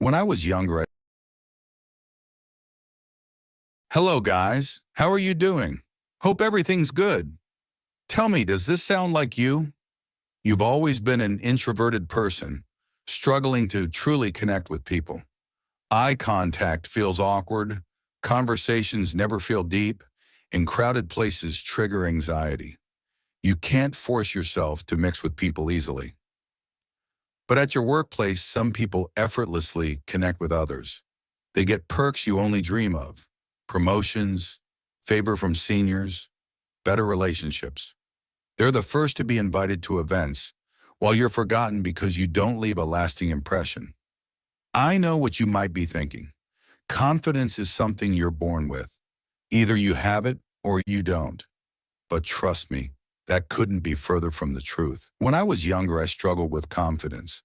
When I was younger, hello guys, how are you doing? Hope everything's good. Tell me, does this sound like you? You've always been an introverted person, struggling to truly connect with people. Eye contact feels awkward, conversations never feel deep, and crowded places trigger anxiety. You can't force yourself to mix with people easily. But at your workplace, some people effortlessly connect with others. They get perks you only dream of: promotions, favor from seniors, better relationships. They're the first to be invited to events, while you're forgotten because you don't leave a lasting impression. I know what you might be thinking. Confidence is something you're born with. Either you have it or you don't. But trust me, that couldn't be further from the truth. When I was younger, I struggled with confidence.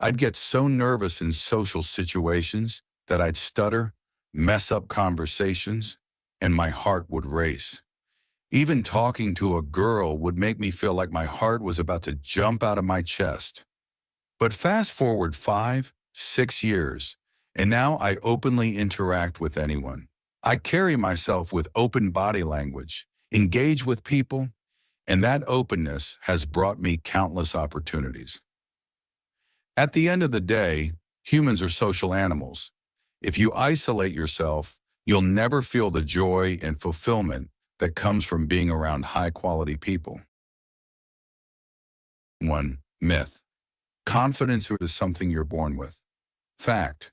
I'd get so nervous in social situations that I'd stutter, mess up conversations, and my heart would race. Even talking to a girl would make me feel like my heart was about to jump out of my chest. But fast forward 5, 6 years, and now I openly interact with anyone. I carry myself with open body language, engage with people, and that openness has brought me countless opportunities. At the end of the day, humans are social animals. If you isolate yourself, you'll never feel the joy and fulfillment that comes from being around high-quality people. 1. Myth. Confidence is something you're born with. Fact.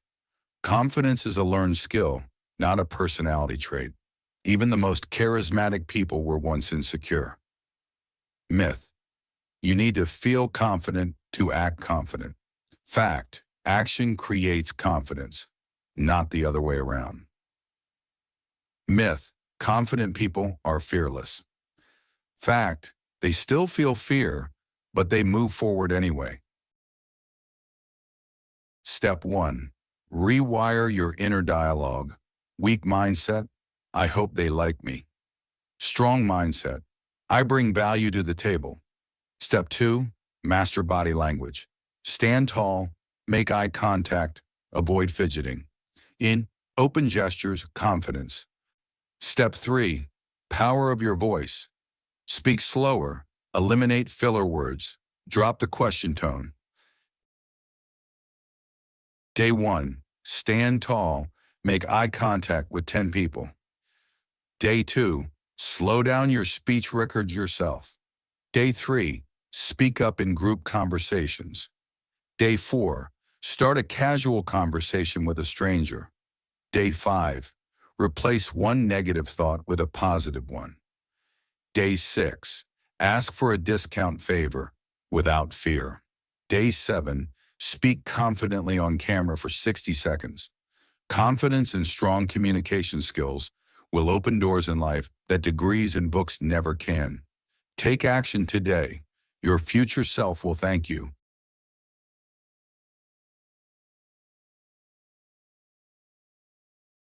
Confidence is a learned skill, not a personality trait. Even the most charismatic people were once insecure. Myth. You need to feel confident to act confident. Fact. Action creates confidence, not the other way around. Myth. Confident people are fearless. Fact. They still feel fear, but they move forward anyway. Step 1. Rewire your inner dialogue. Weak mindset. I hope they like me. Strong mindset. I bring value to the table. Step 2. Master body language. Stand tall, make eye contact, avoid fidgeting. In open gestures, confidence. Step 3. Power of your voice. Speak slower, eliminate filler words, drop the question tone. Day 1. Stand tall, make eye contact with 10 people. Day 2. Slow down your speech records yourself. Day 3. Speak up in group conversations. Day 4. Start a casual conversation with a stranger. Day 5. Replace one negative thought with a positive one. Day 6. Ask for a discount favor without fear. Day 7. Speak confidently on camera for 60 seconds. Confidence and strong communication skills will open doors in life that degrees and books never can. Take action today. Your future self will thank you.